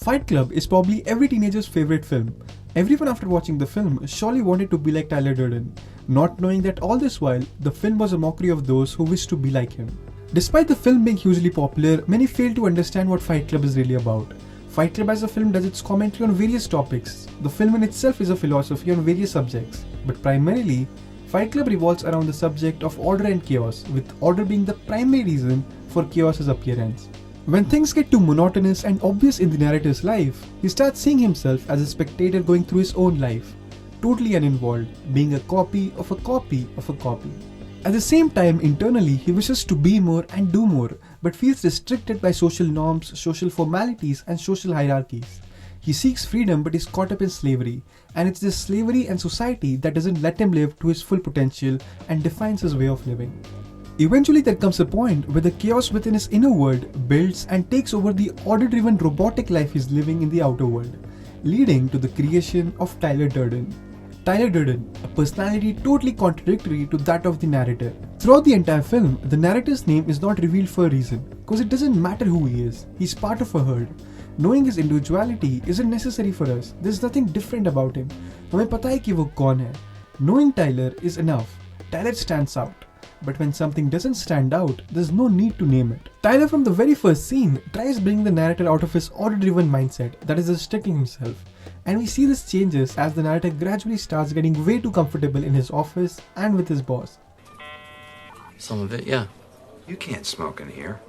Fight Club is probably every teenager's favorite film. Everyone after watching the film surely wanted to be like Tyler Durden, not knowing that all this while, the film was a mockery of those who wished to be like him. Despite the film being hugely popular, many fail to understand what Fight Club is really about. Fight Club as a film does its commentary on various topics. The film in itself is a philosophy on various subjects, but primarily, Fight Club revolves around the subject of order and chaos, with order being the primary reason for chaos's appearance. When things get too monotonous and obvious in the narrator's life, he starts seeing himself as a spectator going through his own life, totally uninvolved, being a copy of a copy of a copy. At the same time, internally, he wishes to be more and do more, but feels restricted by social norms, social formalities, and social hierarchies. He seeks freedom but is caught up in slavery, and it's this slavery and society that doesn't let him live to his full potential and defines his way of living. Eventually there comes a point where the chaos within his inner world builds and takes over the order-driven robotic life he's living in the outer world, leading to the creation of Tyler Durden. Tyler Durden, a personality totally contradictory to that of the narrator. Throughout the entire film, the narrator's name is not revealed for a reason, because it doesn't matter who he is, he's part of a herd. Knowing his individuality isn't necessary for us, there's nothing different about him. हमें पता है कि वो कौन है. Knowing Tyler is enough. Tyler stands out. But when something doesn't stand out, there's no need to name it. Tyler from the very first scene tries bringing the narrator out of his order-driven mindset that is restricting himself. And we see this changes as the narrator gradually starts getting way too comfortable in his office and with his boss. Some of it, yeah. You can't smoke in here.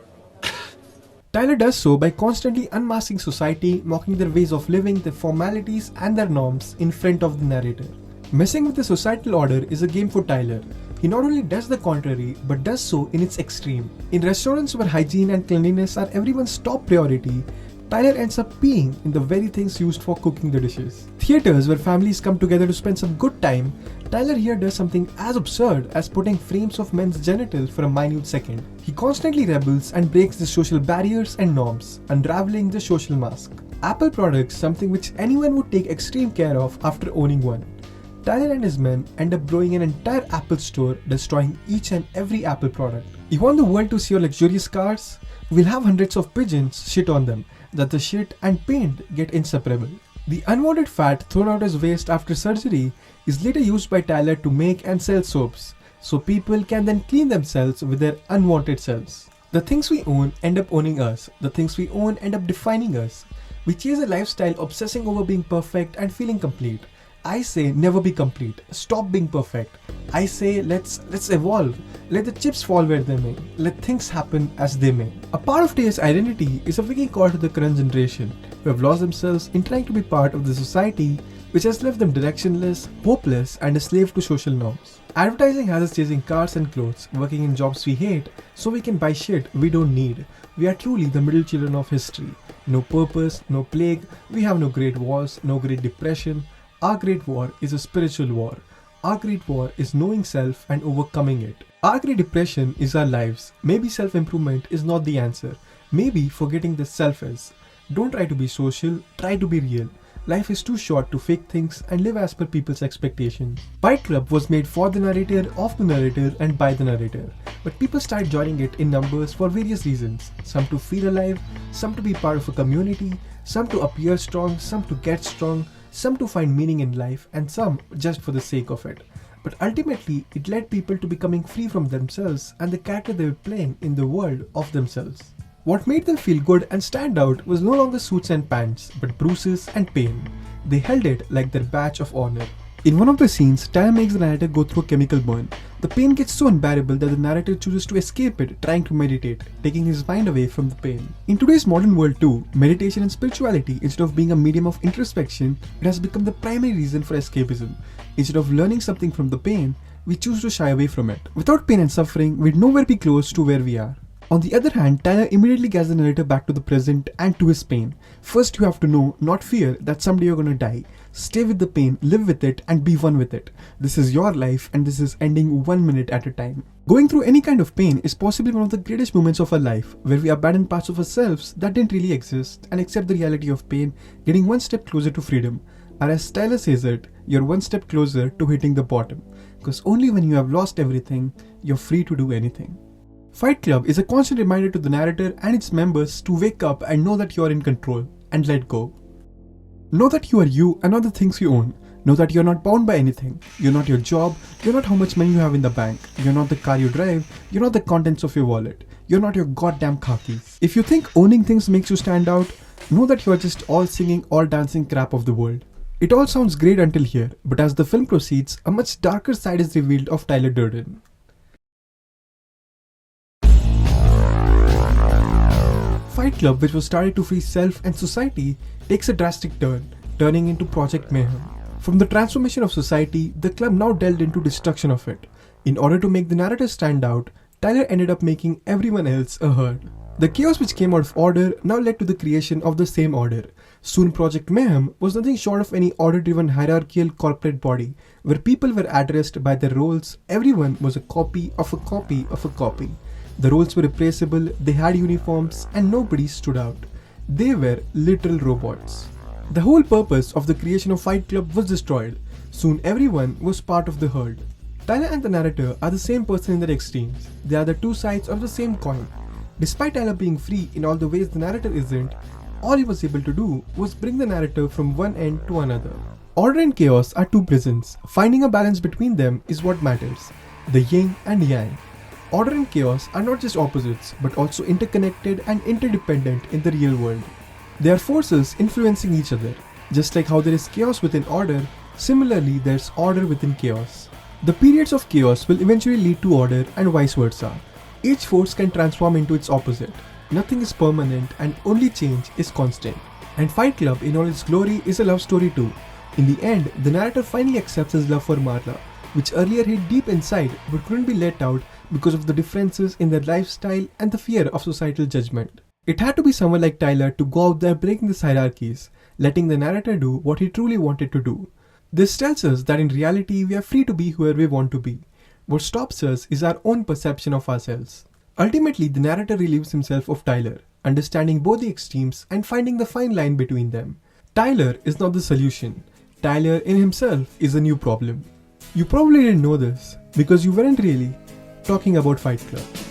Tyler does so by constantly unmasking society, mocking their ways of living, their formalities and their norms in front of the narrator. Messing with the societal order is a game for Tyler. He not only does the contrary, but does so in its extreme. In restaurants where hygiene and cleanliness are everyone's top priority, Tyler ends up peeing in the very things used for cooking the dishes. Theaters where families come together to spend some good time, Tyler here does something as absurd as putting frames of men's genitals for a minute second. He constantly rebels and breaks the social barriers and norms, unraveling the social mask. Apple products, something which anyone would take extreme care of after owning one. Tyler and his men end up blowing an entire Apple store, destroying each and every Apple product. You want the world to see your luxurious cars? We'll have hundreds of pigeons shit on them, that the shit and paint get inseparable. The unwanted fat thrown out as waste after surgery is later used by Tyler to make and sell soaps, so people can then clean themselves with their unwanted selves. The things we own end up owning us, the things we own end up defining us. We chase a lifestyle obsessing over being perfect and feeling complete. I say never be complete, stop being perfect. I say let's evolve, let the chips fall where they may, let things happen as they may. A part of Tyler's identity is a waking call to the current generation, who have lost themselves in trying to be part of the society which has left them directionless, hopeless and a slave to social norms. Advertising has us chasing cars and clothes, working in jobs we hate, so we can buy shit we don't need. We are truly the middle children of history. No purpose, no plague, we have no great wars, no great depression. Our great war is a spiritual war. Our great war is knowing self and overcoming it. Our great depression is our lives. Maybe self-improvement is not the answer. Maybe forgetting the self is. Don't try to be social, try to be real. Life is too short to fake things and live as per people's expectations. Fight Club was made for the narrator, of the narrator and by the narrator. But people start joining it in numbers for various reasons. Some to feel alive, some to be part of a community, some to appear strong, some to get strong, some to find meaning in life, and some just for the sake of it. But ultimately, it led people to becoming free from themselves and the character they were playing in the world of themselves. What made them feel good and stand out was no longer suits and pants, but bruises and pain. They held it like their badge of honor. In one of the scenes, Tyler makes the narrator go through a chemical burn. The pain gets so unbearable that the narrator chooses to escape it, trying to meditate, taking his mind away from the pain. In today's modern world too, meditation and spirituality, instead of being a medium of introspection, it has become the primary reason for escapism. Instead of learning something from the pain, we choose to shy away from it. Without pain and suffering, we'd nowhere be close to where we are. On the other hand, Tyler immediately gets the narrator back to the present and to his pain. First you have to know, not fear, that someday you're gonna die. Stay with the pain, live with it and be one with it. This is your life and this is ending 1 minute at a time. Going through any kind of pain is possibly one of the greatest moments of our life, where we abandon parts of ourselves that didn't really exist and accept the reality of pain, getting one step closer to freedom. And as Tyler says it, you're one step closer to hitting the bottom. Because only when you have lost everything, you're free to do anything. Fight Club is a constant reminder to the narrator and its members to wake up and know that you're in control. and let go. Know that you are you and not the things you own. Know that you're not bound by anything. You're not your job, you're not how much money you have in the bank, you're not the car you drive, you're not the contents of your wallet, you're not your goddamn khakis. If you think owning things makes you stand out, know that you are just all singing, all dancing crap of the world. It all sounds great until here, but as the film proceeds, a much darker side is revealed of Tyler Durden. Fight Club, which was started to free self and society, takes a drastic turn, turning into Project Mayhem. From the transformation of society, the club now delved into destruction of it. In order to make the narrative stand out, Tyler ended up making everyone else a herd. The chaos which came out of order now led to the creation of the same order. Soon Project Mayhem was nothing short of any order-driven hierarchical corporate body, where people were addressed by their roles. Everyone was a copy of a copy of a copy. The roles were replaceable, they had uniforms, and nobody stood out. They were literal robots. The whole purpose of the creation of Fight Club was destroyed. Soon everyone was part of the herd. Tyler and the narrator are the same person in their extremes. They are the two sides of the same coin. Despite Tyler being free in all the ways the narrator isn't, all he was able to do was bring the narrator from one end to another. Order and chaos are two prisons. Finding a balance between them is what matters. The yin and yang. Order and chaos are not just opposites, but also interconnected and interdependent in the real world. They are forces influencing each other. Just like how there is chaos within order, similarly there's order within chaos. The periods of chaos will eventually lead to order and vice versa. Each force can transform into its opposite. Nothing is permanent and only change is constant. And Fight Club in all its glory is a love story too. In the end, the narrator finally accepts his love for Marla, which earlier hid deep inside but couldn't be let out because of the differences in their lifestyle and the fear of societal judgment. It had to be someone like Tyler to go out there breaking these hierarchies, letting the narrator do what he truly wanted to do. This tells us that in reality we are free to be whoever we want to be. What stops us is our own perception of ourselves. Ultimately, the narrator relieves himself of Tyler, understanding both the extremes and finding the fine line between them. Tyler is not the solution. Tyler in himself is a new problem. You probably didn't know this because you weren't really talking about Fight Club.